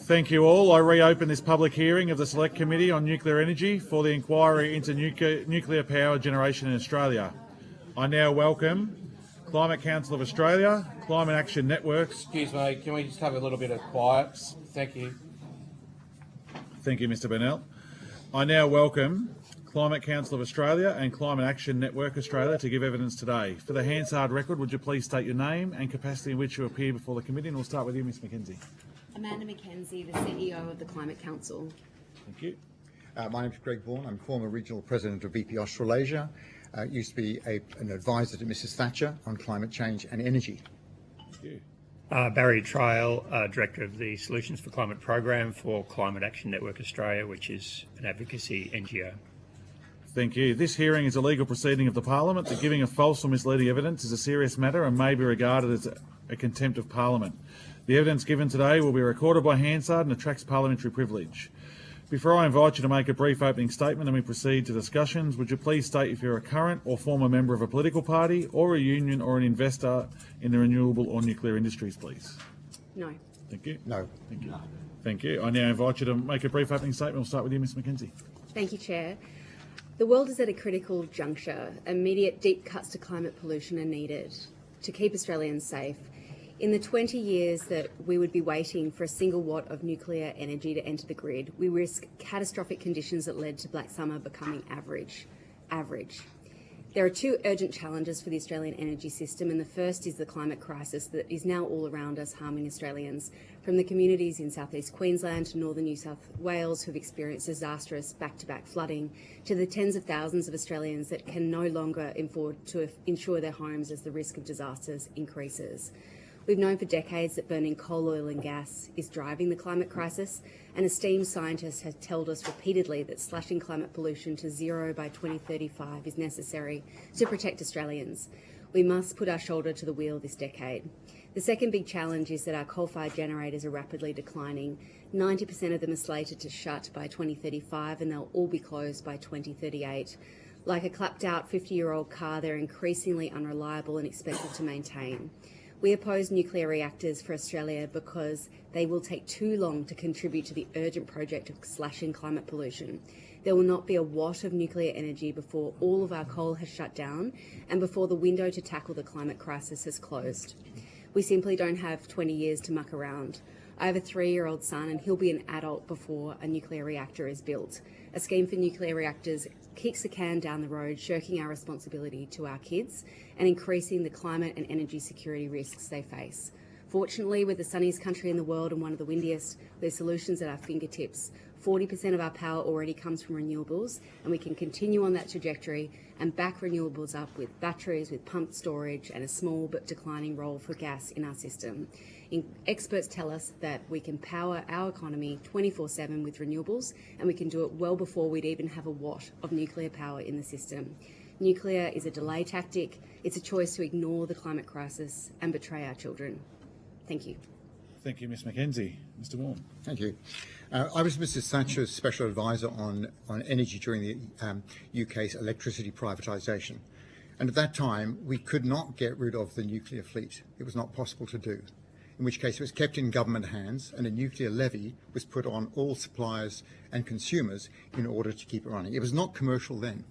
Thank you all. I reopen this public hearing of the Select Committee on Nuclear Energy for the inquiry into nuclear power generation in Australia. I now welcome Climate Council of Australia, Climate Action Networks. Excuse me, can we just have a little bit of quiet? Thank you. Thank you, Mr. Bennell. I now welcome Climate Council of Australia and Climate Action Network Australia to give evidence today. For the Hansard record, would you please state your name and capacity in which you appear before the committee? And we'll start with you, Ms. McKenzie. Amanda McKenzie, the CEO of the Climate Council. Thank you. My name is Greg Vaughan. I'm former regional president of VP Australasia. Used to be an advisor to Mrs. Thatcher on climate change and energy. Thank you. Barry Trail, Director of the Solutions for Climate Program for Climate Action Network Australia, which is an advocacy NGO. Thank you. This hearing is a legal proceeding of the Parliament. The giving of false or misleading evidence is a serious matter and may be regarded as a contempt of Parliament. The evidence given today will be recorded by Hansard and attracts parliamentary privilege. Before I invite you to make a brief opening statement and we proceed to discussions, would you please state if you're a current or former member of a political party or a union or an investor in the renewable or nuclear industries, please? No. Thank you. No. Thank you. Thank you. I now invite you to make a brief opening statement. We'll start with you, Ms. McKenzie. Thank you, Chair. The world is at a critical juncture. Immediate deep cuts to climate pollution are needed to keep Australians safe. In the 20 years that we would be waiting for a single watt of nuclear energy to enter the grid, we risk catastrophic conditions that led to Black Summer becoming average. There are two urgent challenges for the Australian energy system, and the first is the climate crisis that is now all around us, harming Australians, from the communities in southeast Queensland to northern New South Wales who have experienced disastrous back-to-back flooding, to the tens of thousands of Australians that can no longer afford to insure their homes as the risk of disasters increases. We've known for decades that burning coal, oil and gas is driving the climate crisis, and esteemed scientists have told us repeatedly that slashing climate pollution to zero by 2035 is necessary to protect Australians. We must put our shoulder to the wheel this decade. The second big challenge is that our coal-fired generators are rapidly declining. 90% of them are slated to shut by 2035 and they'll all be closed by 2038. Like a clapped-out 50-year-old car, they're increasingly unreliable and expected to maintain. We oppose nuclear reactors for Australia because they will take too long to contribute to the urgent project of slashing climate pollution. There will not be a watt of nuclear energy before all of our coal has shut down and before the window to tackle the climate crisis has closed. We simply don't have 20 years to muck around. I have a 3-year-old son and he'll be an adult before a nuclear reactor is built. A scheme for nuclear reactors kicks the can down the road, shirking our responsibility to our kids and increasing the climate and energy security risks they face. Fortunately, we're the sunniest country in the world and one of the windiest, with solutions at our fingertips. 40% of our power already comes from renewables, and we can continue on that trajectory and back renewables up with batteries, with pumped storage and a small but declining role for gas in our system. Experts tell us that we can power our economy 24/7 with renewables, and we can do it well before we'd even have a watt of nuclear power in the system. Nuclear is a delay tactic. It's a choice to ignore the climate crisis and betray our children. Thank you. Thank you, Ms. McKenzie. Mr. Vaughan. Thank you. I was Mrs. Thatcher's special advisor on energy during the UK's electricity privatisation. And at that time, we could not get rid of the nuclear fleet. It was not possible to do, in which case it was kept in government hands and a nuclear levy was put on all suppliers and consumers in order to keep it running. It was not commercial then.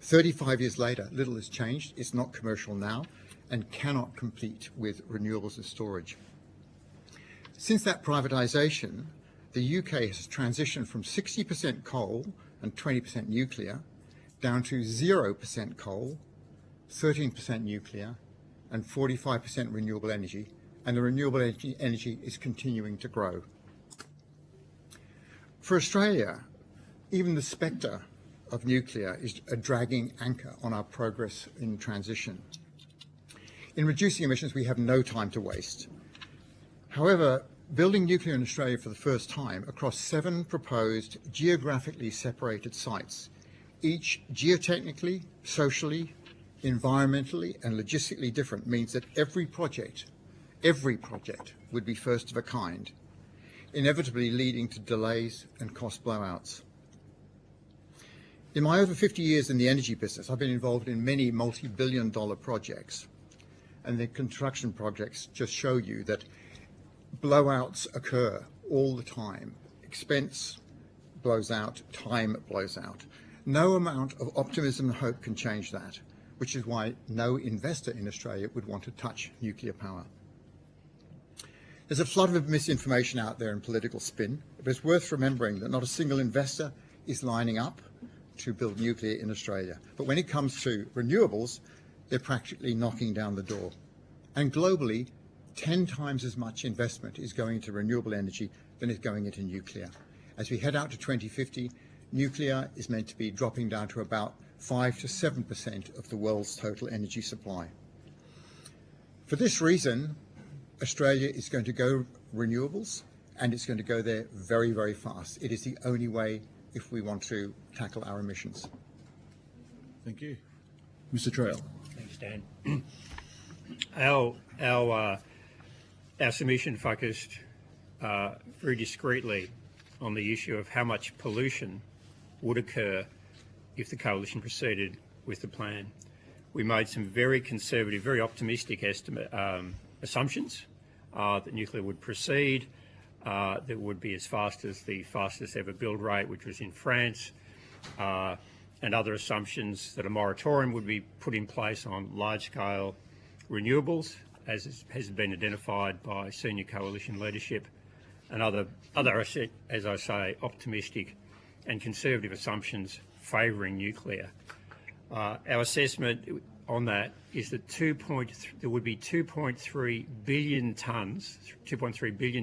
35 years later, little has changed. It's not commercial now and cannot compete with renewables and storage. Since that privatisation, the UK has transitioned from 60% coal and 20% nuclear down to 0% coal, 13% nuclear and 45% renewable energy, and the renewable energy is continuing to grow. For Australia, even the spectre of nuclear is a dragging anchor on our progress in transition. In reducing emissions, we have no time to waste. However, building nuclear in Australia for the first time across 7 proposed geographically separated sites, each geotechnically, socially, environmentally and logistically different, means that every project would be first of a kind, inevitably leading to delays and cost blowouts. In my over 50 years in the energy business, I've been involved in many multi-billion-dollar projects, and the construction projects just show you that blowouts occur all the time. Expense blows out, time blows out. No amount of optimism and hope can change that, which is why no investor in Australia would want to touch nuclear power. There's a flood of misinformation out there and political spin, but it's worth remembering that not a single investor is lining up to build nuclear in Australia. But when it comes to renewables, they're practically knocking down the door. And globally, 10 times as much investment is going into renewable energy than is going into nuclear. As we head out to 2050, nuclear is meant to be dropping down to about 5 to 7% of the world's total energy supply. For this reason, Australia is going to go renewables, and it's going to go there very, very fast. It is the only way if we want to tackle our emissions. Thank you. Mr. Trail. Thanks, Dan. Our submission focused very discreetly on the issue of how much pollution would occur if the coalition proceeded with the plan. We made some very conservative, very optimistic assumptions that nuclear would proceed, that would be as fast as the fastest ever build rate, which was in France, and other assumptions that a moratorium would be put in place on large-scale renewables, as has been identified by senior coalition leadership, and other, as I say, optimistic and conservative assumptions favouring nuclear. Our assessment on that is that there would be 2.3 billion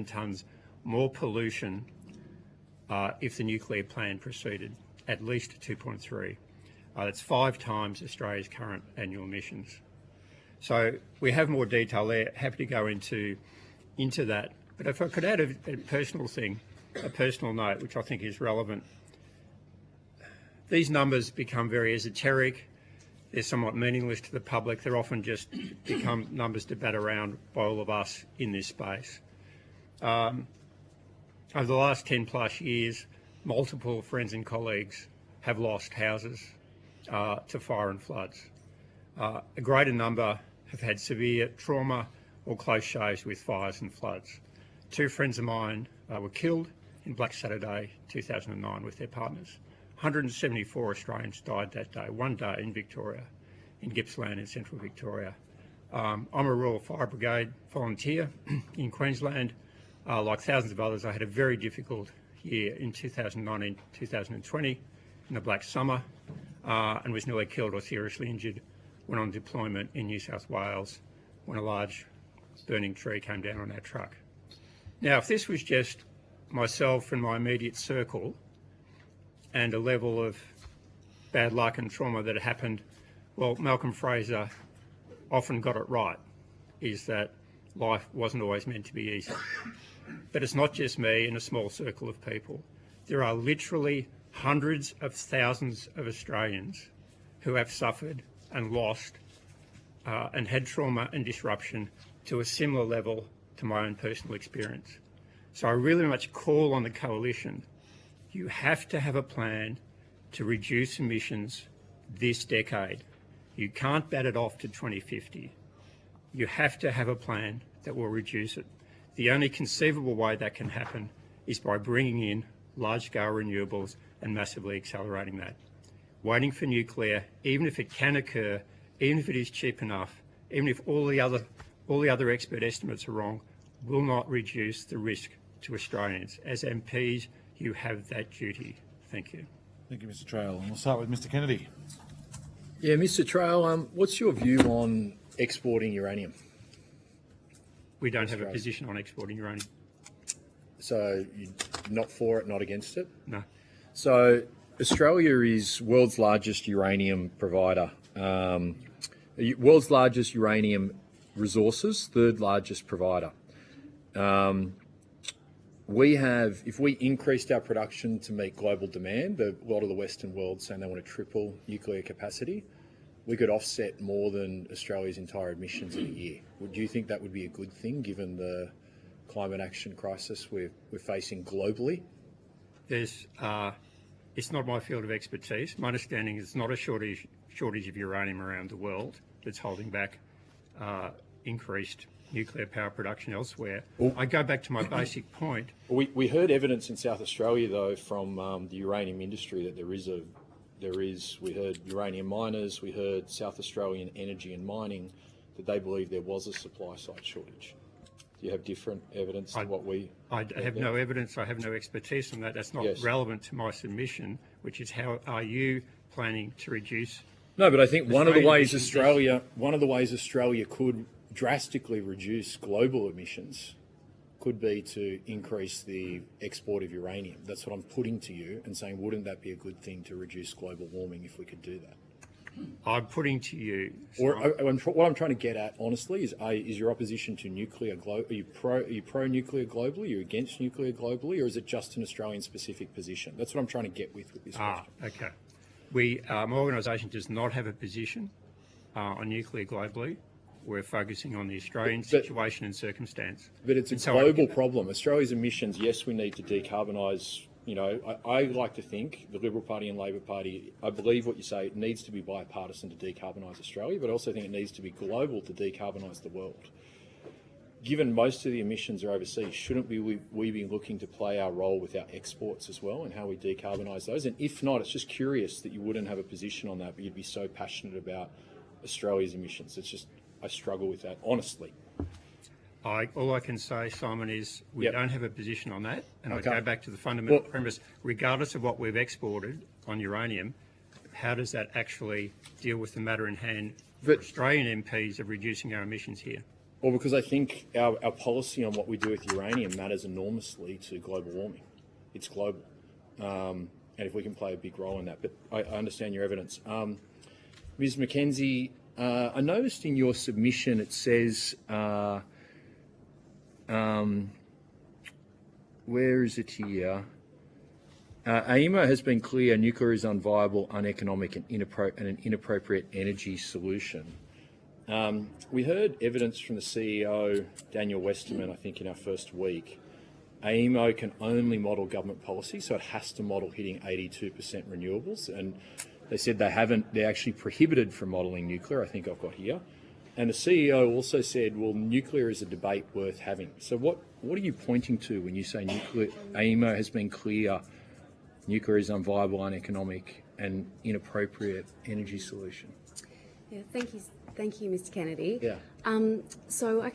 tonnes more pollution if the nuclear plan proceeded, at least 2.3. That's 5 times Australia's current annual emissions. So we have more detail there. Happy to go into that. But if I could add a personal thing, a personal note, which I think is relevant. These numbers become very esoteric. They're somewhat meaningless to the public. They're often just become numbers to bat around by all of us in this space. Over the last 10 plus years, multiple friends and colleagues have lost houses to fire and floods. A greater number have had severe trauma or close shaves with fires and floods. 2 friends of mine were killed in Black Saturday 2009 with their partners. 174 Australians died that day, one day in Victoria, in Gippsland in central Victoria. I'm a Royal Fire Brigade volunteer in Queensland. Like thousands of others, I had a very difficult year in 2019-2020 in the Black Summer and was nearly killed or seriously injured when on deployment in New South Wales when a large burning tree came down on our truck. Now, if this was just myself and my immediate circle and a level of bad luck and trauma that happened, well, Malcolm Fraser often got it right, is that life wasn't always meant to be easy. But it's not just me and a small circle of people. There are literally hundreds of thousands of Australians who have suffered and lost and had trauma and disruption to a similar level to my own personal experience. So I really much call on the coalition. You have to have a plan to reduce emissions this decade. You can't bat it off to 2050. You have to have a plan that will reduce it. The only conceivable way that can happen is by bringing in large-scale renewables and massively accelerating that. Waiting for nuclear, even if it can occur, even if it is cheap enough, even if all the other expert estimates are wrong, will not reduce the risk to Australians. As MPs, you have that duty. Thank you. Thank you, Mr. Trail. And we'll start with Mr. Kennedy. Yeah, Mr. Trail, what's your view on exporting uranium? We don't have a position on exporting uranium. So you're not for it, not against it? No. So Australia is world's largest uranium provider. World's largest uranium resources, 3rd largest provider. If we increased our production to meet global demand, a lot of the Western world saying they want to triple nuclear capacity, we could offset more than Australia's entire emissions in a year. Would you think that would be a good thing given the climate action crisis we're facing globally? It's not my field of expertise. My understanding is it's not a shortage of uranium around the world that's holding back increased nuclear power production elsewhere. I go back to my basic point. We heard evidence in South Australia, though, from the uranium industry that we heard uranium miners, we heard South Australian Energy and Mining, that they believe there was a supply side shortage. Do you have different evidence to what we... I have no evidence, I have no expertise on that. That's not relevant to my submission, which is how are you planning to reduce... No, but I think one of the ways Australian Australia could drastically reduce global emissions could be to increase the export of uranium. That's what I'm putting to you and saying, wouldn't that be a good thing to reduce global warming if we could do that? I'm putting to you... what I'm trying to get at, honestly, is your opposition to nuclear globally? Are you pro-nuclear globally? Are you against nuclear globally? Or is it just an Australian-specific position? That's what I'm trying to get with this question. Okay. My organisation does not have a position on nuclear globally. We're focusing on the Australian situation and circumstance. But it's a global problem. Australia's emissions, yes, we need to decarbonise. You know, I like to think, the Liberal Party and Labor Party, I believe what you say, it needs to be bipartisan to decarbonise Australia, but I also think it needs to be global to decarbonise the world. Given most of the emissions are overseas, shouldn't we be looking to play our role with our exports as well and how we decarbonise those? And if not, it's just curious that you wouldn't have a position on that, but you'd be so passionate about Australia's emissions. It's just, I struggle with that, honestly. All I can say, Simon, is we don't have a position on that. And I go back to the fundamental premise, regardless of what we've exported on uranium, how does that actually deal with the matter in hand for Australian MPs of reducing our emissions here? Well, because I think our policy on what we do with uranium matters enormously to global warming. It's global. And if we can play a big role in that. But I understand your evidence. Ms. McKenzie, I noticed in your submission it says, where is it here? AEMO has been clear nuclear is unviable, uneconomic and an inappropriate energy solution. We heard evidence from the CEO, Daniel Westerman, I think in our first week. AEMO can only model government policy, so it has to model hitting 82% renewables. And they said they're actually prohibited from modelling nuclear, I think I've got here. And the CEO also said, well, nuclear is a debate worth having. So what are you pointing to when you say nuclear? AEMO has been clear, nuclear is unviable, uneconomic and inappropriate energy solution. Yeah, thank you, Mr. Kennedy. Yeah. So I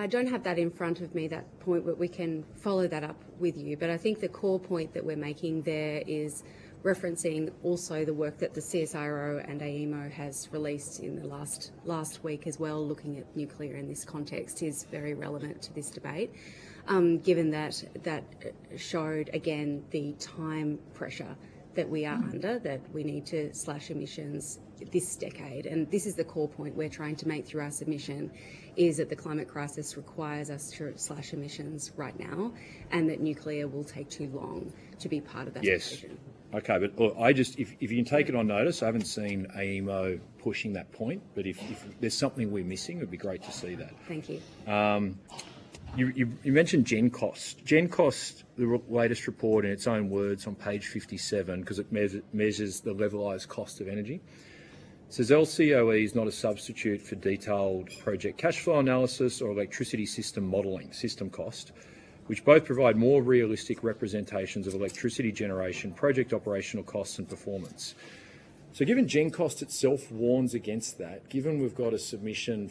don't have that in front of me, that point, but we can follow that up with you. But I think the core point that we're making there is referencing also the work that the CSIRO and AEMO has released in the last week as well, looking at nuclear in this context is very relevant to this debate, given that showed again the time pressure that we are under, that we need to slash emissions this decade. And this is the core point we're trying to make through our submission, is that the climate crisis requires us to slash emissions right now, and that nuclear will take too long to be part of that equation. Okay, but look, if you can take it on notice, I haven't seen AEMO pushing that point, but if there's something we're missing, it would be great to see that. Thank you. You mentioned GenCost. GenCost, the latest report in its own words on page 57, because it measures the levelised cost of energy, says LCOE is not a substitute for detailed project cash flow analysis or electricity system modelling, system cost, which both provide more realistic representations of electricity generation, project operational costs and performance. So given GenCost itself warns against that, given we've got a submission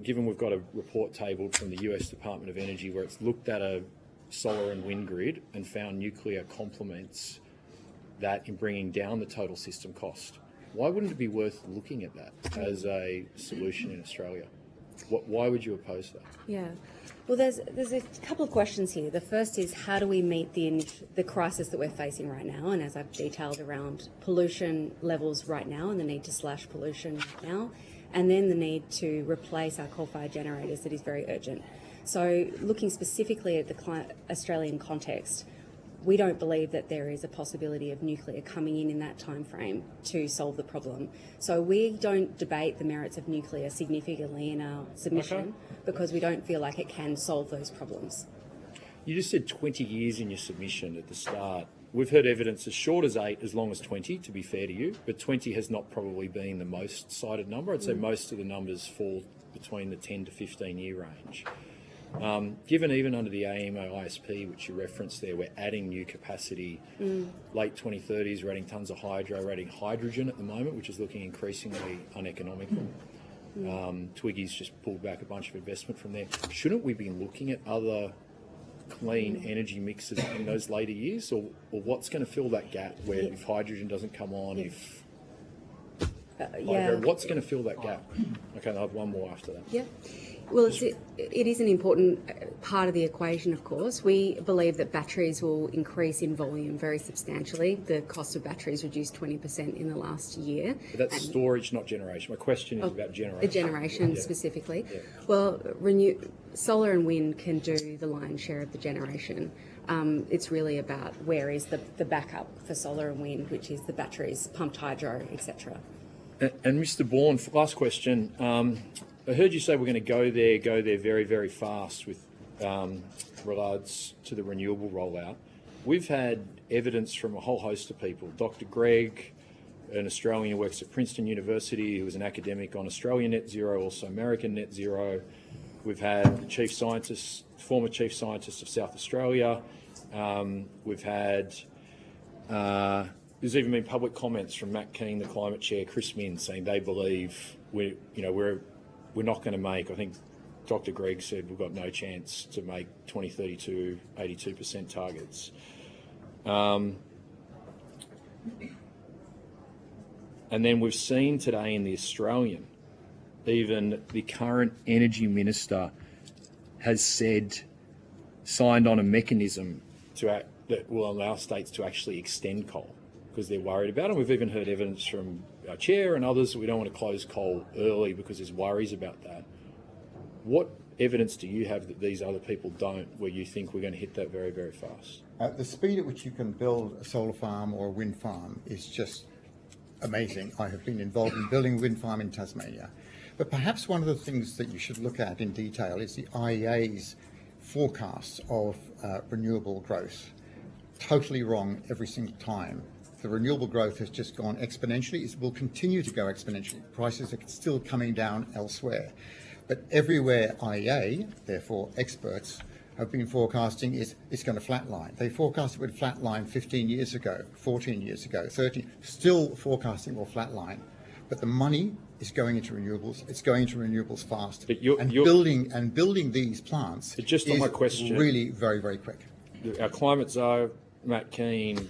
given we've got a report tabled from the US Department of Energy where it's looked at a solar and wind grid and found nuclear complements that in bringing down the total system cost, why wouldn't it be worth looking at that as a solution in Australia? Why would you oppose that? Yeah. Well, there's a couple of questions here. The first is, how do we meet the crisis that we're facing right now? And as I've detailed around pollution levels right now and the need to slash pollution now, and then the need to replace our coal-fired generators, that is very urgent. So looking specifically at the Australian context, we don't believe that there is a possibility of nuclear coming in that time frame to solve the problem. So we don't debate the merits of nuclear significantly in our submission because we don't feel like it can solve those problems. You just said 20 years in your submission at the start. We've heard evidence as short as 8, as long as 20, to be fair to you, but 20 has not probably been the most cited number. I'd say most of the numbers fall between the 10 to 15 year range. Given even under the AMO-ISP, which you referenced there, we're adding new capacity. Late 2030s, we're adding tons of hydro, we're adding hydrogen at the moment, which is looking increasingly uneconomical. Twiggy's just pulled back a bunch of investment from there. Shouldn't we be looking at other clean energy mixes in those later years, or what's going to fill that gap where if hydrogen doesn't come on, if hydro, what's going to fill that gap? Okay, I'll have one more after that. Yeah. Well, it is an important part of the equation, of course. We believe that batteries will increase in volume very substantially. The cost of batteries reduced 20% in the last year. But that's storage, not generation. My question is about generation. The generation specifically. Yeah. Well, solar and wind can do the lion's share of the generation. It's really about where is the backup for solar and wind, which is the batteries, pumped hydro, etc. And Mr. Bourne, last question. I heard you say we're going to go there very, very fast with regards to the renewable rollout. We've had evidence from a whole host of people. Dr. Greg, an Australian who works at Princeton University, who was an academic on Australian net zero, also American net zero. We've had the chief scientist, former chief scientist of South Australia. We've had, there's even been public comments from Matt Keane, the climate chair, Chris Minns, saying they believe we're not going to make, I think Dr. Gregg said we've got no chance to make 2032 82% targets. And then we've seen today in the Australian, even the current energy minister has signed on a mechanism that will allow states to actually extend coal because they're worried about it. We've even heard evidence from our chair and others that we don't want to close coal early because there's worries about that. What evidence do you have that these other people don't, where you think we're going to hit that very, very fast? The speed at which you can build a solar farm or a wind farm is just amazing. I have been involved in building a wind farm in Tasmania. But perhaps one of the things that you should look at in detail is the IEA's forecasts of renewable growth. Totally wrong every single time. The renewable growth has just gone exponentially. It will continue to go exponentially. Prices are still coming down elsewhere. But everywhere IEA, therefore experts, have been forecasting it's going to flatline. They forecast it would flatline 15 years ago, 14 years ago, 13, still forecasting will flatline. But the money is going into renewables. It's going into renewables fast. But building these plants just on my question, really very, very quick. Our climate czar, Matt Keane,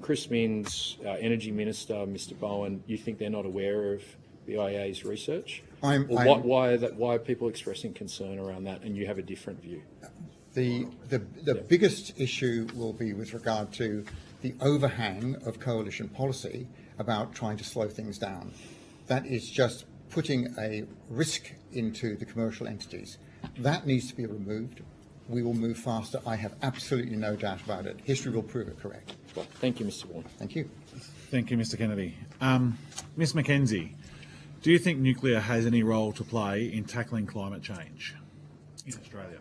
Chris Minns, our energy minister, Mr. Bowen, you think they're not aware of the IEA's research? Why are people expressing concern around that, and you have a different view? The biggest issue will be with regard to the overhang of coalition policy about trying to slow things down. That is just putting a risk into the commercial entities. That needs to be removed. We will move faster. I have absolutely no doubt about it. History will prove it correct. Well, thank you, Mr. Warren. Thank you. Thank you, Mr. Kennedy. Ms. McKenzie, do you think nuclear has any role to play in tackling climate change in Australia?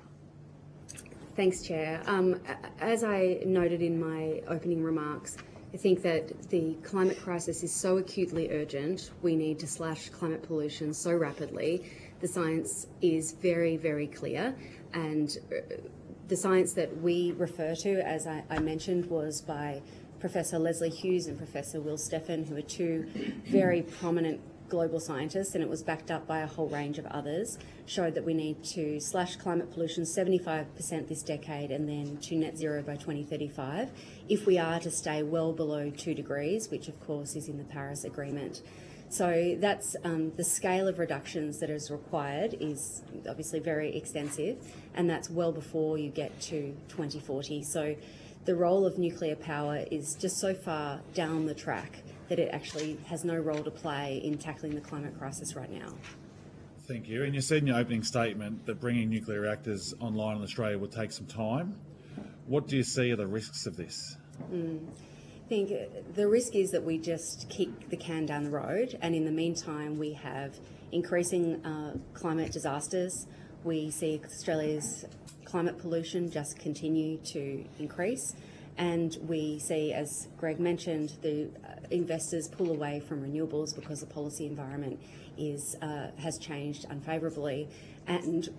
Thanks, Chair. As I noted in my opening remarks, I think that the climate crisis is so acutely urgent. We need to slash climate pollution so rapidly. The science is very, very clear, and the science that we refer to, as I mentioned, was by Professor Leslie Hughes and Professor Will Steffen, who are two very prominent global scientists, and it was backed up by a whole range of others, showed that we need to slash climate pollution 75% this decade and then to net zero by 2035 if we are to stay well below 2 degrees, which of course is in the Paris Agreement. So that's the scale of reductions that is required is obviously very extensive, and that's well before you get to 2040. So the role of nuclear power is just so far down the track that it actually has no role to play in tackling the climate crisis right now. Thank you. And you said in your opening statement that bringing nuclear reactors online in Australia would take some time. What do you see are the risks of this? I think the risk is that we just kick the can down the road, and in the meantime we have increasing climate disasters. We see Australia's climate pollution just continue to increase, And we see, as Greg mentioned, the investors pull away from renewables because the policy environment has changed unfavourably. And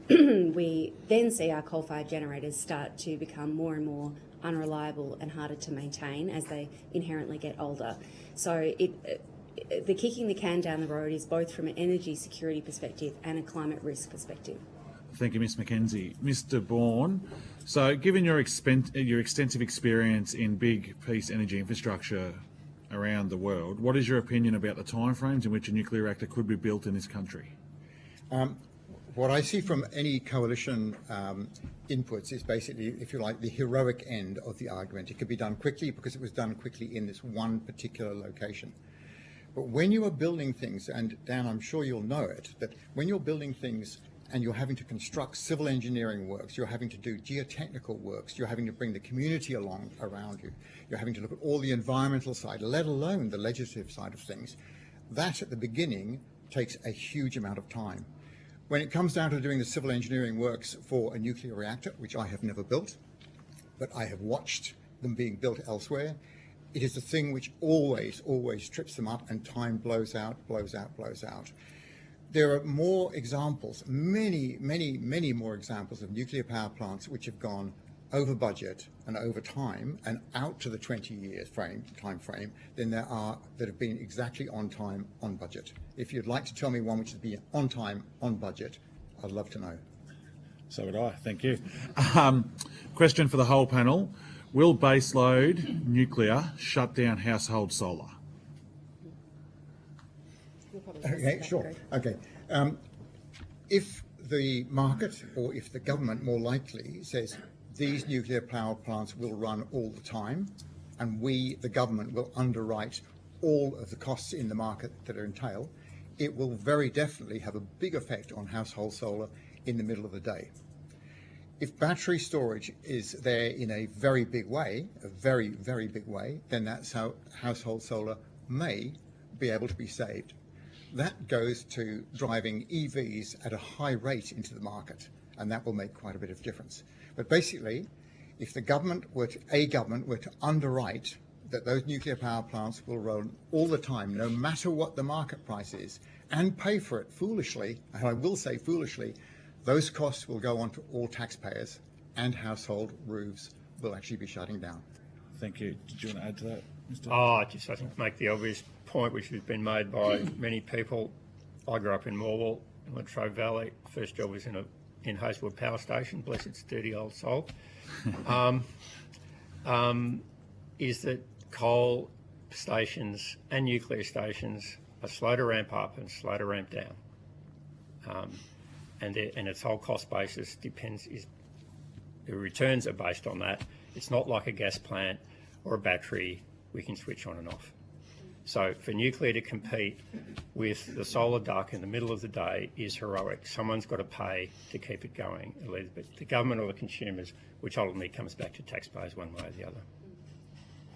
we then see our coal-fired generators start to become more and more unreliable and harder to maintain as they inherently get older. So the kicking the can down the road is both from an energy security perspective and a climate risk perspective. Thank you, Ms McKenzie. Mr Bourne, so given your extensive experience in big piece energy infrastructure around the world, what is your opinion about the timeframes in which a nuclear reactor could be built in this country? What I see from any coalition inputs is basically, if you like, the heroic end of the argument. It could be done quickly because it was done quickly in this one particular location. But when you are building things, and Dan, I'm sure you'll know it, that when you're building things and you're having to construct civil engineering works, you're having to do geotechnical works, you're having to bring the community along around you, you're having to look at all the environmental side, let alone the legislative side of things, that at the beginning takes a huge amount of time. When it comes down to doing the civil engineering works for a nuclear reactor, which I have never built, but I have watched them being built elsewhere, it is the thing which always trips them up, and time blows out. There are more examples, many more examples of nuclear power plants which have gone over budget and over time and out to the 20-year time frame than there are that have been exactly on time, on budget. If you'd like to tell me one which has been on time, on budget, I'd love to know. So would I, thank you. Question for the whole panel. Will baseload nuclear shut down household solar? Okay, sure. Okay. If the market, or if the government more likely, says these nuclear power plants will run all the time, and we, the government, will underwrite all of the costs in the market that are entailed, it will very definitely have a big effect on household solar in the middle of the day. If battery storage is there in a very big way, a very big way, then that's how household solar may be able to be saved. That goes to driving EVs at a high rate into the market, and that will make quite a bit of difference. But basically, if a government were to underwrite that those nuclear power plants will run all the time, no matter what the market price is, and pay for it foolishly, and I will say foolishly, those costs will go on to all taxpayers, and household roofs will actually be shutting down. Thank you. Did you want to add to that, Mr? I think make the obvious point, which has been made by many people. I grew up in Morwell, in Latrobe Valley. First job was in Hazelwood Power Station, bless its dirty old soul. Is that coal stations and nuclear stations are slow to ramp up and slow to ramp down. And its whole cost basis the returns are based on that. It's not like a gas plant or a battery we can switch on and off. So for nuclear to compete with the solar duck in the middle of the day is heroic. Someone's got to pay to keep it going, but the government or the consumers, which ultimately comes back to taxpayers one way or the other.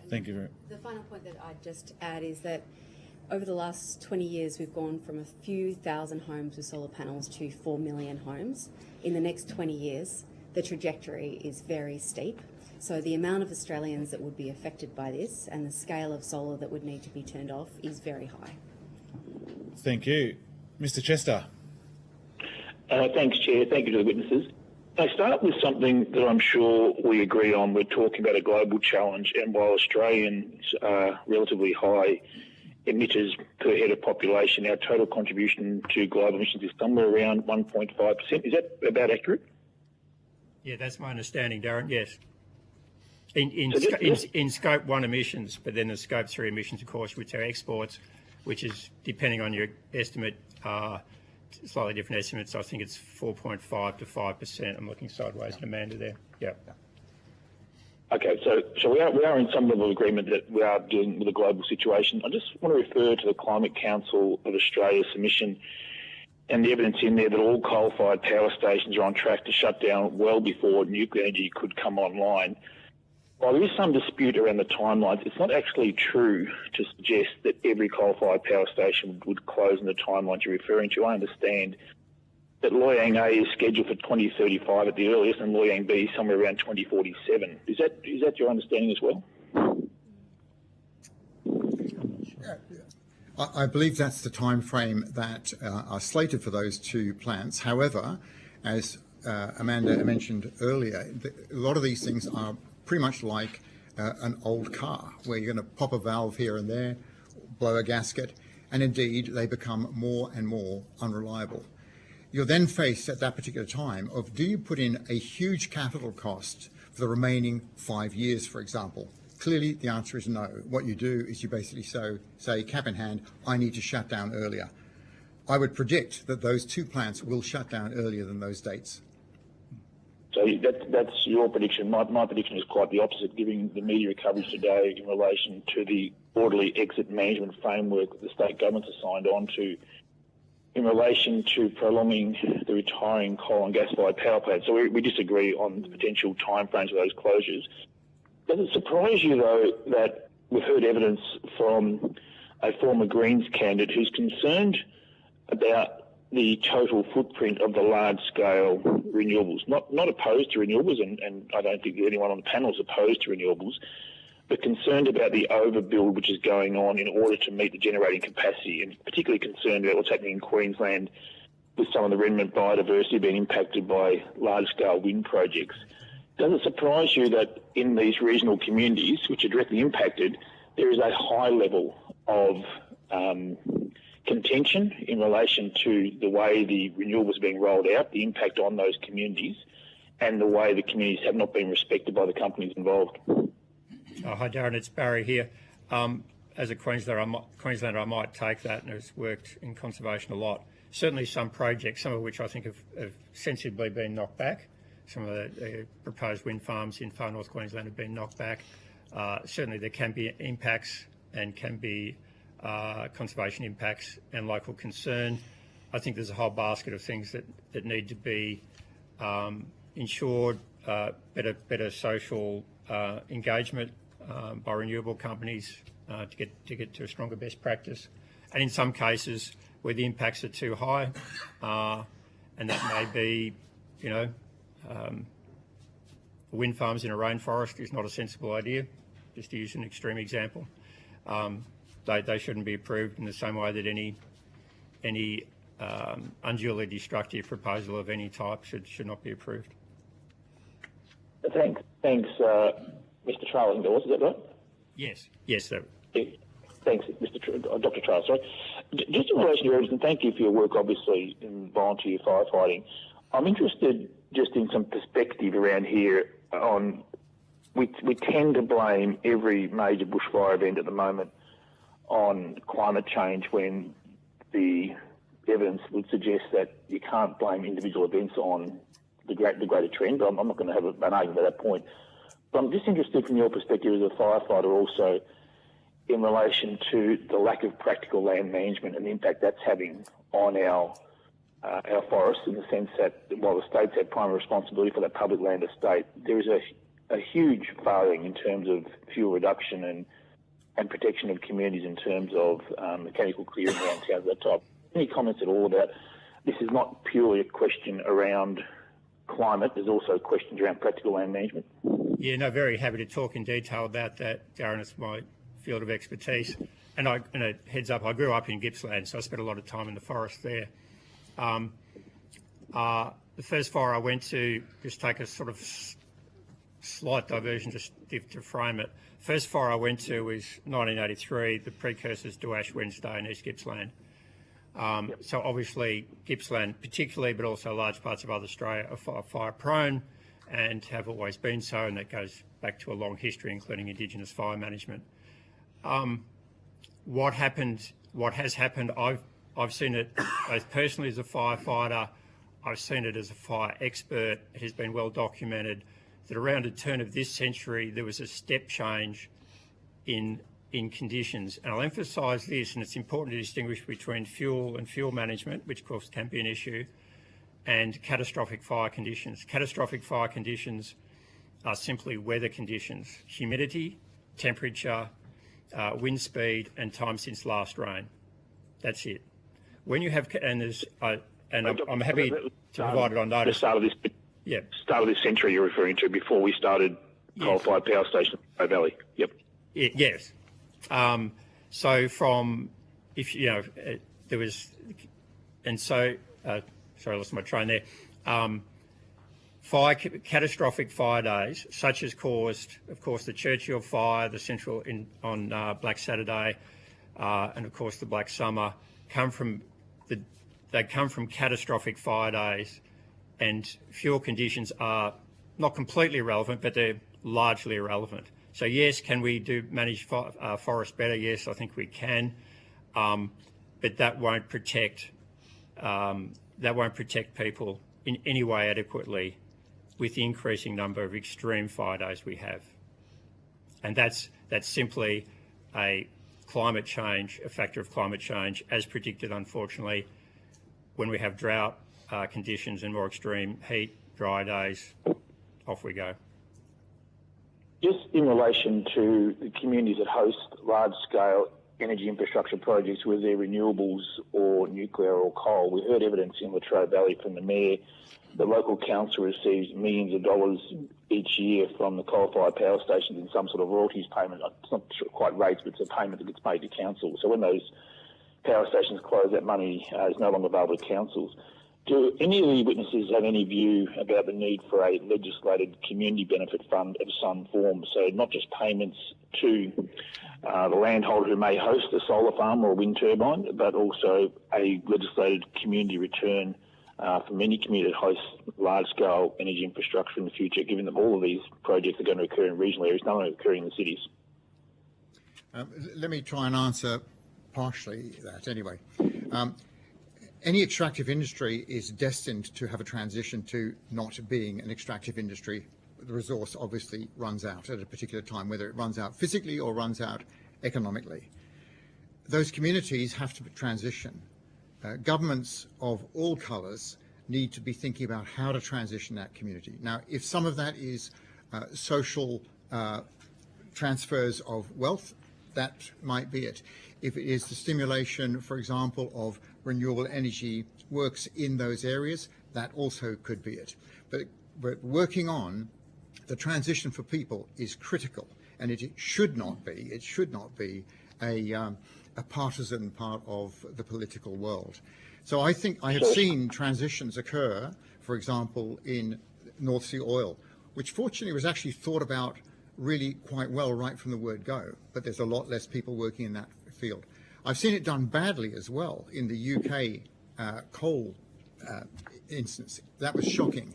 Thank you. The final point that I'd just add is that over the last 20 years, we've gone from a few thousand homes with solar panels to 4 million homes. In the next 20 years, the trajectory is very steep. So the amount of Australians that would be affected by this and the scale of solar that would need to be turned off is very high. Thank you. Mr Chester. Thanks, Chair. Thank you to the witnesses. I start with something that I'm sure we agree on. We're talking about a global challenge, and while Australians are relatively high emitters per head of population, our total contribution to global emissions is somewhere around 1.5%. Is that about accurate? Yeah, that's my understanding, Darren, yes. In Scope 1 emissions, but then the Scope 3 emissions, of course, which are exports, which is, depending on your estimate, slightly different estimates. I think it's 4.5 to 5%. I'm looking sideways at Amanda there. Yeah. Okay, so we are in some level of agreement that we are dealing with a global situation. I just want to refer to the Climate Council of Australia's submission and the evidence in there that all coal-fired power stations are on track to shut down well before nuclear energy could come online. While there is some dispute around the timelines, it's not actually true to suggest that every coal-fired power station would close in the timelines you're referring to. I understand that Loy Yang A is scheduled for 2035 at the earliest, and Loy Yang B somewhere around 2047. Is that your understanding as well? I believe that's the time frame that are slated for those two plants. However, as Amanda mentioned earlier, a lot of these things are pretty much like an old car, where you're going to pop a valve here and there, blow a gasket, and indeed they become more and more unreliable. You're then faced at that particular time of, do you put in a huge capital cost for the remaining 5 years, for example? Clearly, the answer is no. What you do is you basically say, cap in hand, I need to shut down earlier. I would predict that those two plants will shut down earlier than those dates. So that's your prediction. My prediction is quite the opposite, given the media coverage today in relation to the orderly exit management framework that the state governments have signed on to in relation to prolonging the retiring coal and gas-fired power plants. So we disagree on the potential timeframes of those closures. Does it surprise you, though, that we've heard evidence from a former Greens candidate who's concerned about the total footprint of the large-scale renewables? Not opposed to renewables, and I don't think anyone on the panel is opposed to renewables, but concerned about the overbuild which is going on in order to meet the generating capacity, and particularly concerned about what's happening in Queensland with some of the remnant biodiversity being impacted by large-scale wind projects. Does it surprise you that in these regional communities, which are directly impacted, there is a high level of contention in relation to the way the renewables are being rolled out, the impact on those communities, and the way the communities have not been respected by the companies involved? Hi, Darren. It's Barry here. As a Queenslander, I might take that, and has worked in conservation a lot. Certainly some projects, some of which I think have sensibly been knocked back. Some of the proposed wind farms in far north Queensland have been knocked back. Certainly there can be impacts and can be conservation impacts and local concern. I think there's a whole basket of things that need to be ensured, better social engagement by renewable companies to get to a stronger best practice. And in some cases where the impacts are too high, and that may be, wind farms in a rainforest is not a sensible idea, just to use an extreme example. They shouldn't be approved in the same way that any unduly destructive proposal of any type should not be approved. Thanks, Mr. Trail, is that right? Yes, sir. Yeah. Thanks, Dr. Trail. Sorry. Just in relation to your and thank you for your work, obviously, in volunteer firefighting. I'm interested just in some perspective around here on, we tend to blame every major bushfire event at the moment on climate change, when the evidence would suggest that you can't blame individual events on the greater trend. I'm not going to have an argument at that point. But I'm just interested from your perspective as a firefighter also in relation to the lack of practical land management and the impact that's having on our forests, in the sense that while the states have primary responsibility for that public land estate, there is a huge failing in terms of fuel reduction and protection of communities in terms of mechanical clearing around towns, that type. Any comments at all about this is not purely a question around climate, there's also questions around practical land management? Yeah, no, very happy to talk in detail about that, Darren. It's my field of expertise. And a heads up, I grew up in Gippsland, so I spent a lot of time in the forest there. The first fire I went to, just take a sort of slight diversion just to frame it. First fire I went to was 1983, the precursors to Ash Wednesday in East Gippsland. So obviously Gippsland particularly, but also large parts of other Australia are fire prone and have always been so, and that goes back to a long history, including Indigenous fire management. What has happened, I've seen it both personally as a firefighter, I've seen it as a fire expert. It has been well documented that around the turn of this century there was a step change in conditions. And I'll emphasise this, and it's important to distinguish between fuel and fuel management, which of course can be an issue, and catastrophic fire conditions. Catastrophic fire conditions are simply weather conditions: humidity, temperature, wind speed, and time since last rain. That's it. When you have, and there's and I'm happy to provide it on The notice. start of this century you're referring to, before we started coal-fired power station in the Valley. Yep. Yes. So from, if you know, there was, and so, sorry, I lost my train there. Catastrophic fire days, such as caused, of course, the Churchill fire, the central on Black Saturday, and of course the Black Summer, come from catastrophic fire days, and fuel conditions are not completely irrelevant, but they're largely irrelevant. So yes, can we manage forest better? Yes, I think we can, but that won't protect people in any way adequately with the increasing number of extreme fire days we have. And that's simply a factor of climate change, as predicted, unfortunately, when we have drought conditions and more extreme heat, dry days, off we go. Just in relation to the communities that host large-scale energy infrastructure projects, whether they're renewables or nuclear or coal, we heard evidence in Latrobe Valley from the Mayor. The local council receives millions of dollars each year from the coal-fired power stations in some sort of royalties payment. It's not quite rates, but it's a payment that gets made to council. So when those power stations close, that money is no longer available to councils. Do any of the witnesses have any view about the need for a legislated community benefit fund of some form? So not just payments to the landholder who may host a solar farm or a wind turbine, but also a legislated community return for many communities that host large-scale energy infrastructure in the future, given that all of these projects are going to occur in regional areas, none are occurring in the cities. Let me try and answer partially that anyway. Any extractive industry is destined to have a transition to not being an extractive industry. The resource obviously runs out at a particular time, whether it runs out physically or runs out economically. Those communities have to transition. Governments of all colours need to be thinking about how to transition that community. Now, if some of that is social transfers of wealth, that might be it. If it is the stimulation, for example, of renewable energy works in those areas, that also could be it. But working on the transition for people is critical, and it should not be a partisan part of the political world. So I think I have seen transitions occur, for example, in North Sea oil, which fortunately was actually thought about really quite well right from the word go, but there's a lot less people working in that field. I've seen it done badly as well in the UK coal instance. That was shocking.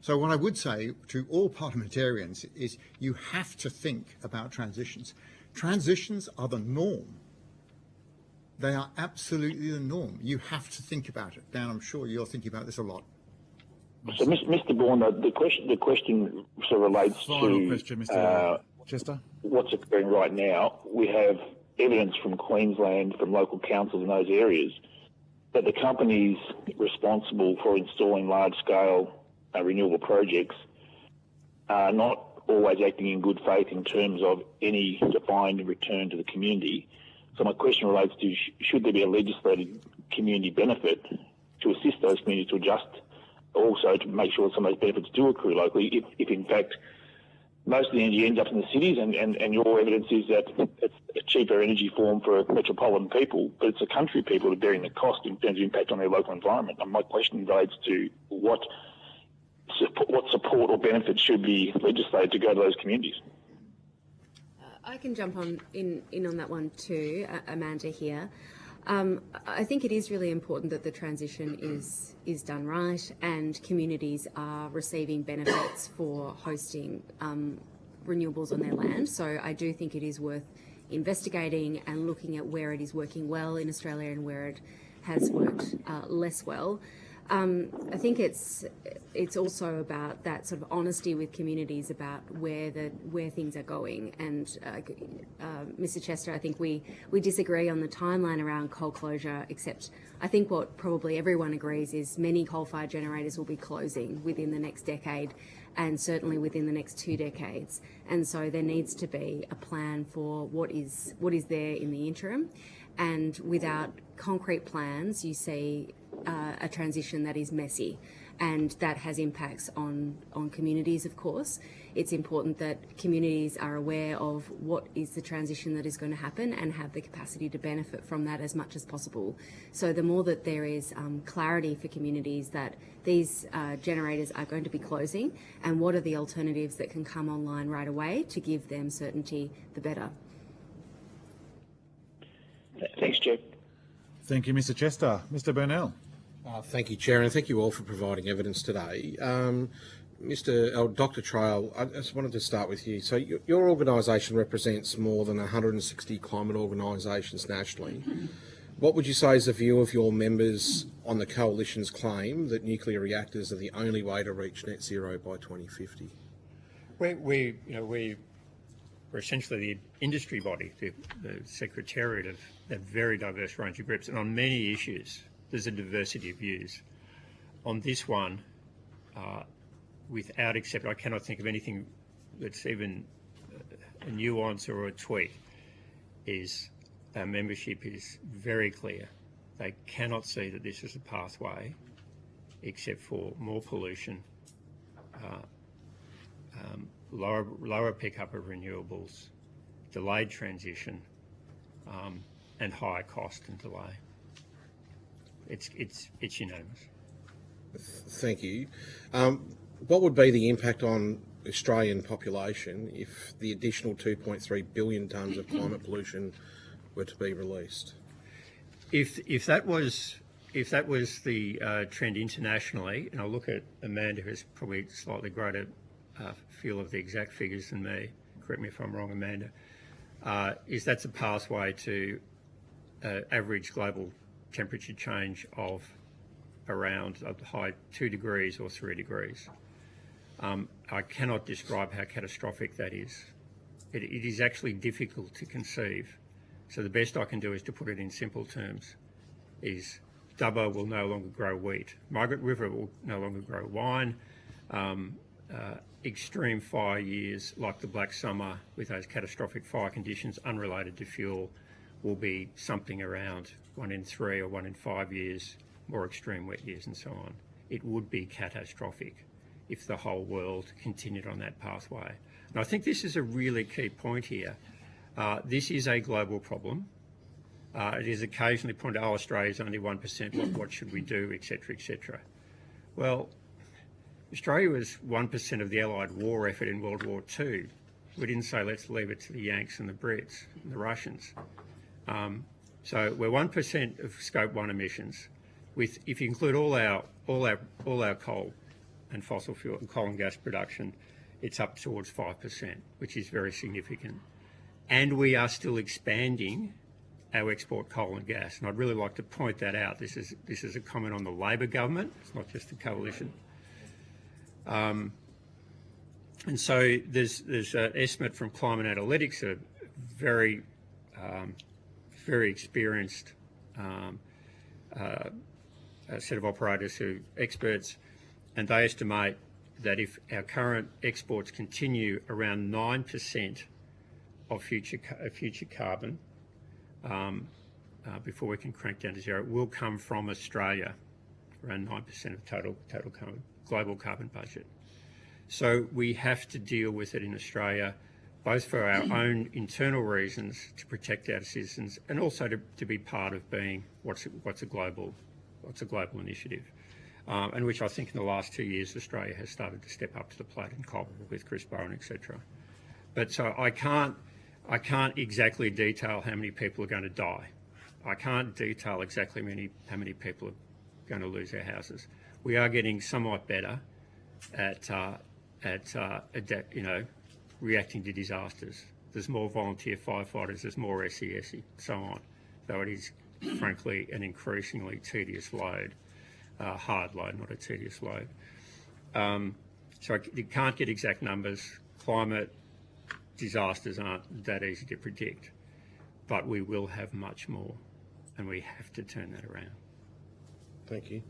So what I would say to all parliamentarians is you have to think about transitions. Transitions are the norm. They are absolutely the norm. You have to think about it. Dan, I'm sure you're thinking about this a lot. So, Mr. Bourne, the question sort of relates Final to question, Mr. Chester. What's occurring right now. We have evidence from Queensland, from local councils in those areas, that the companies responsible for installing large-scale renewable projects are not always acting in good faith in terms of any defined return to the community. So my question relates to, should there be a legislated community benefit to assist those communities to adjust, also to make sure some of those benefits do accrue locally, if in fact most of the energy ends up in the cities, and your evidence is that it's a cheaper energy form for metropolitan people, but it's the country people that are bearing the cost in terms of impact on their local environment. And my question relates to what support or benefits should be legislated to go to those communities. I can jump in on that one too, Amanda here. I think it is really important that the transition is done right and communities are receiving benefits for hosting renewables on their land. So I do think it is worth investigating and looking at where it is working well in Australia and where it has worked less well. I think it's also about that sort of honesty with communities about where things are going. And Mr. Chester, I think we disagree on the timeline around coal closure, except I think what probably everyone agrees is many coal-fired generators will be closing within the next decade, and certainly within the next 2 decades. And so there needs to be a plan for what is there in the interim. And without concrete plans, you see a transition that is messy, and that has impacts on communities, of course. It's important that communities are aware of what is the transition that is going to happen and have the capacity to benefit from that as much as possible. So the more that there is clarity for communities that these generators are going to be closing and what are the alternatives that can come online right away to give them certainty, the better. Thanks, Chair. Thank you, Mr Chester. Mr Burnell. Thank you, Chair, and thank you all for providing evidence today. Dr Trail, I just wanted to start with you. So your organisation represents more than 160 climate organisations nationally. What would you say is the view of your members on the Coalition's claim that nuclear reactors are the only way to reach net zero by 2050? We're essentially the industry body, the secretariat of a very diverse range of groups, and on many issues there's a diversity of views. On this one, without exception, I cannot think of anything that's even a nuance or a tweak. Our membership is very clear. They cannot see that this is a pathway except for more pollution, lower pickup of renewables, delayed transition, and higher cost and delay. It's unanimous. Thank you. What would be the impact on Australian population if the additional 2.3 billion tonnes of climate pollution were to be released? If that was the trend internationally, and I'll look at Amanda, who has probably slightly greater feel of the exact figures than me. Correct me if I'm wrong, Amanda. That's a pathway to average global temperature change of around a high 2 degrees or 3 degrees. I cannot describe how catastrophic that is. It is actually difficult to conceive. So the best I can do is to put it in simple terms, is Dubbo will no longer grow wheat. Margaret River will no longer grow wine. Extreme fire years like the Black Summer with those catastrophic fire conditions unrelated to fuel will be something around 1 in 3 or 1 in 5 years, more extreme wet years and so on. It would be catastrophic if the whole world continued on that pathway. And I think this is a really key point here. This is a global problem. It is occasionally pointed out, Australia's only 1%, what should we do, etc., etc. Well, Australia was 1% of the Allied war effort in World War II. We didn't say let's leave it to the Yanks and the Brits and the Russians. So we're 1% of Scope 1 emissions. If you include all our coal and fossil fuel, coal and gas production, it's up towards 5%, which is very significant. And we are still expanding our export coal and gas. And I'd really like to point that out. This is a comment on the Labor government. It's not just the Coalition. And so there's an estimate from Climate Analytics, a very experienced set of operators who experts, and they estimate that if our current exports continue around 9% of future carbon before we can crank down to zero, it will come from Australia, around 9% of total global carbon budget. So we have to deal with it in Australia, both for our own internal reasons to protect our citizens, and also to be part of being what's a global initiative, and which I think in the last 2 years Australia has started to step up to the plate and COP with Chris Bowen, etc. But so I can't exactly detail how many people are going to die. I can't detail exactly how many people are going to lose their houses. We are getting somewhat better at reacting to disasters. There's more volunteer firefighters, there's more SES, so on. Though it is, frankly, an increasingly tedious load, hard load, not a tedious load. So you can't get exact numbers. Climate disasters aren't that easy to predict, but we will have much more, and we have to turn that around. Thank you.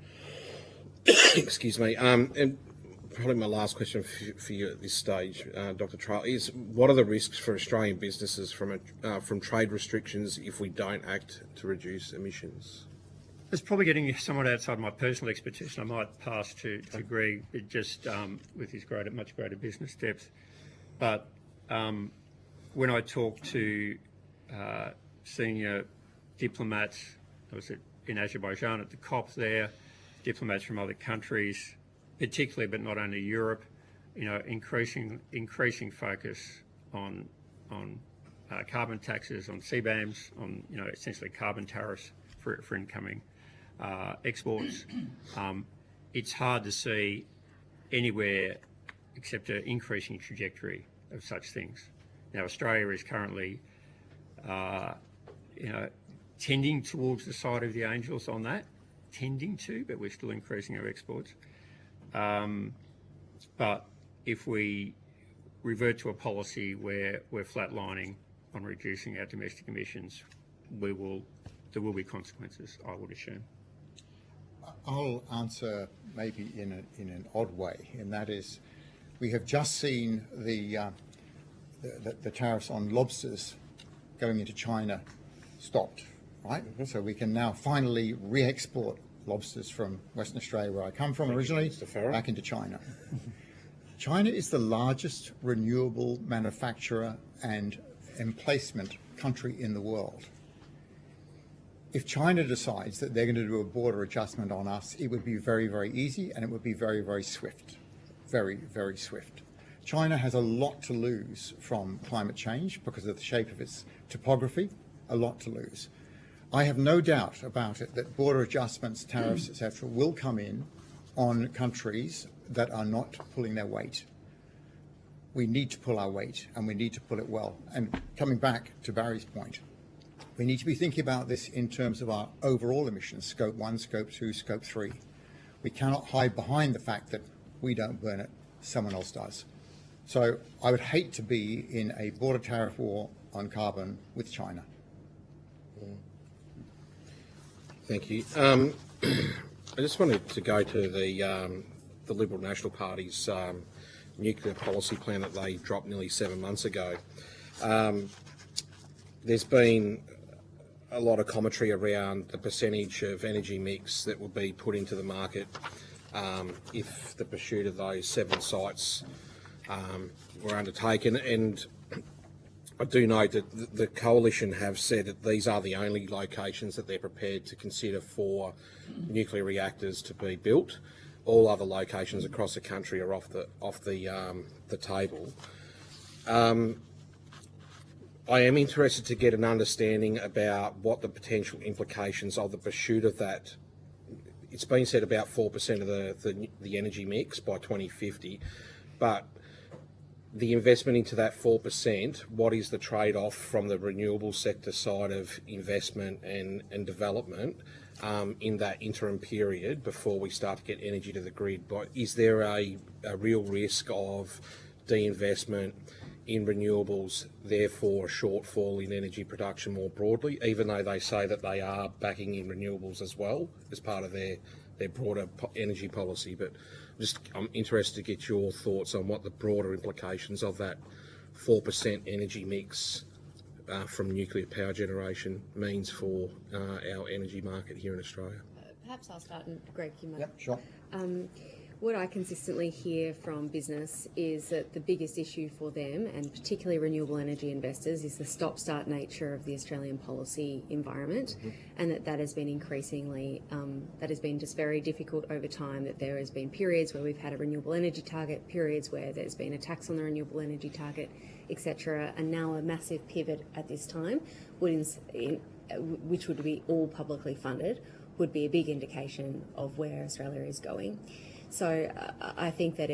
Excuse me. And probably my last question for you at this stage, Dr. Trail, is what are the risks for Australian businesses from trade restrictions if we don't act to reduce emissions? It's probably getting somewhat outside my personal expertise, and I might pass to Greg, just with his much greater business depth. But when I talk to senior diplomats, I was in Azerbaijan at the COP there, diplomats from other countries, particularly but not only Europe, increasing focus on carbon taxes, on CBAMs, on essentially carbon tariffs for incoming exports. It's hard to see anywhere except an increasing trajectory of such things. Now, Australia is currently, tending towards the side of the angels on that, but we're still increasing our exports. But if we revert to a policy where we're flatlining on reducing our domestic emissions, there will be consequences, I would assume. I'll answer maybe in an odd way, and that is, we have just seen the tariffs on lobsters going into China stopped, right? So we can now finally re-export lobsters from Western Australia, where I come from originally, back into China. China is the largest renewable manufacturer and emplacement country in the world. If China decides that they're going to do a border adjustment on us, it would be very, very easy, and it would be very, very swift. Very, very swift. China has a lot to lose from climate change because of the shape of its topography, a lot to lose. I have no doubt about it that border adjustments, tariffs, etc., will come in on countries that are not pulling their weight. We need to pull our weight, and we need to pull it well. And coming back to Barry's point, we need to be thinking about this in terms of our overall emissions, Scope 1, Scope 2, Scope 3. We cannot hide behind the fact that we don't burn it, someone else does. So I would hate to be in a border tariff war on carbon with China. Thank you. I just wanted to go to the Liberal National Party's nuclear policy plan that they dropped nearly 7 months ago. There's been a lot of commentary around the percentage of energy mix that will be put into the market if the pursuit of those 7 sites were undertaken. And I do note that the Coalition have said that these are the only locations that they're prepared to consider for nuclear reactors to be built. All other locations across the country are off the table. I am interested to get an understanding about what the potential implications of the pursuit of that. It's been said about 4% of the energy mix by 2050, but the investment into that 4%, what is the trade-off from the renewable sector side of investment and development in that interim period before we start to get energy to the grid? But is there a real risk of de-investment in renewables, therefore a shortfall in energy production more broadly, even though they say that they are backing in renewables as well as part of their broader energy policy? But I'm interested to get your thoughts on what the broader implications of that 4% energy mix from nuclear power generation means for our energy market here in Australia. Perhaps I'll start, and Greg, you might. Yep, sure. What I consistently hear from business is that the biggest issue for them, and particularly renewable energy investors, is the stop-start nature of the Australian policy environment, and that has been increasingly, that has been just very difficult over time, that there has been periods where we've had a renewable energy target, periods where there's been a tax on the renewable energy target, etc., and now a massive pivot at this time, which would be all publicly funded, would be a big indication of where Australia is going. So I think that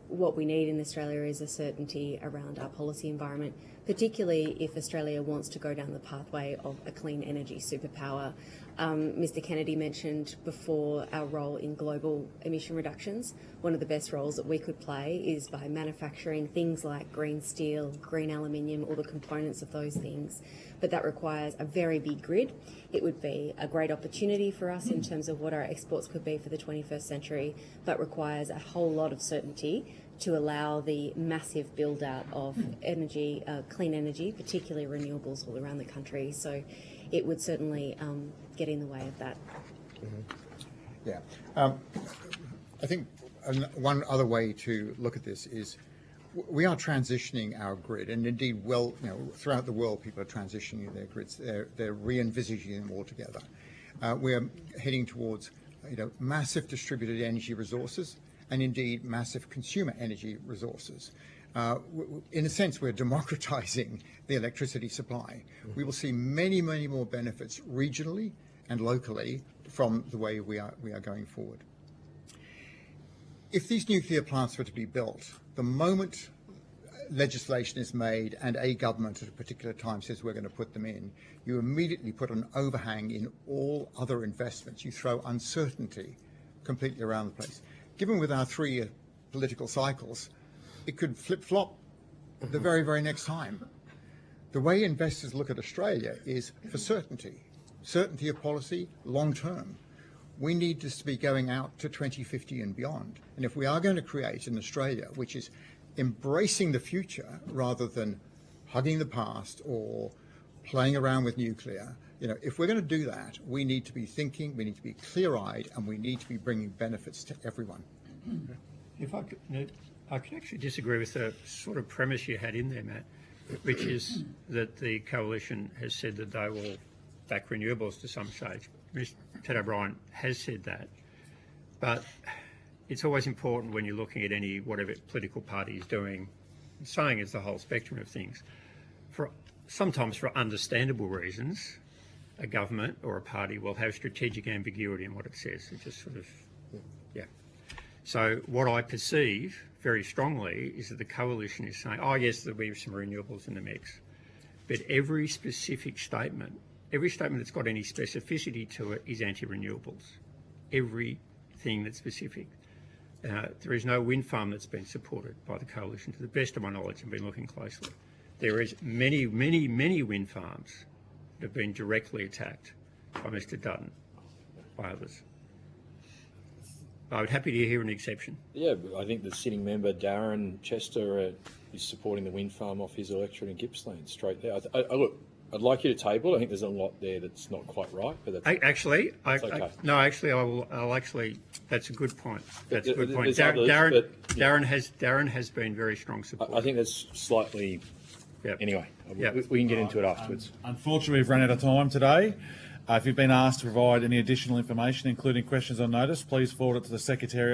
what we need in Australia is a certainty around our policy environment, particularly if Australia wants to go down the pathway of a clean energy superpower. Mr. Kennedy mentioned before our role in global emission reductions. One of the best roles that we could play is by manufacturing things like green steel, green aluminium, all the components of those things. But that requires a very big grid. It would be a great opportunity for us in terms of what our exports could be for the 21st century, but requires a whole lot of certainty to allow the massive build-out of energy, clean energy, particularly renewables all around the country. So it would certainly get in the way of that. Yeah. I think one other way to look at this is we are transitioning our grid, and indeed, throughout the world, people are transitioning their grids. They're re-envisaging them altogether. We're heading towards, massive distributed energy resources, and indeed massive consumer energy resources. In a sense, we're democratizing the electricity supply. We will see many, many more benefits regionally and locally from the way we are going forward. If these nuclear plants were to be built, the moment legislation is made and a government at a particular time says we're going to put them in, you immediately put an overhang in all other investments. You throw uncertainty completely around the place. Given with our 3-year political cycles, it could flip-flop the very, very next time. The way investors look at Australia is for certainty of policy, long-term. We need this to be going out to 2050 and beyond. And if we are going to create an Australia which is embracing the future rather than hugging the past or playing around with nuclear, if we're going to do that, we need to be thinking, we need to be clear-eyed, and we need to be bringing benefits to everyone. If I could actually disagree with the sort of premise you had in there, Matt, which is that the coalition has said that they will back renewables to some stage. Ted O'Brien has said that, but it's always important when you're looking at whatever political party is doing, saying it's the whole spectrum of things. Sometimes for understandable reasons, a government or a party will have strategic ambiguity in what it says. It just sort of, yeah. So what I perceive very strongly is that the coalition is saying, oh yes, there'll be some renewables in the mix. But every specific statement, that's got any specificity to it is anti-renewables. Everything that's specific. There is no wind farm that's been supported by the coalition, to the best of my knowledge. I've been looking closely. There is many, many, many wind farms that have been directly attacked by Mr Dutton, by others. I would happy to hear an exception. Yeah, I think the sitting member, Darren Chester, is supporting the wind farm off his electorate in Gippsland, straight there. Look, I'd like you to table. I think there's a lot there that's not quite right, but that's okay. I'll actually. That's a good point. That's a good point. Darren has been very strong support. I think that's slightly. Yep. Anyway, Yep. we can get into it afterwards. Unfortunately, we've run out of time today. If you've been asked to provide any additional information, including questions on notice, please forward it to the Secretary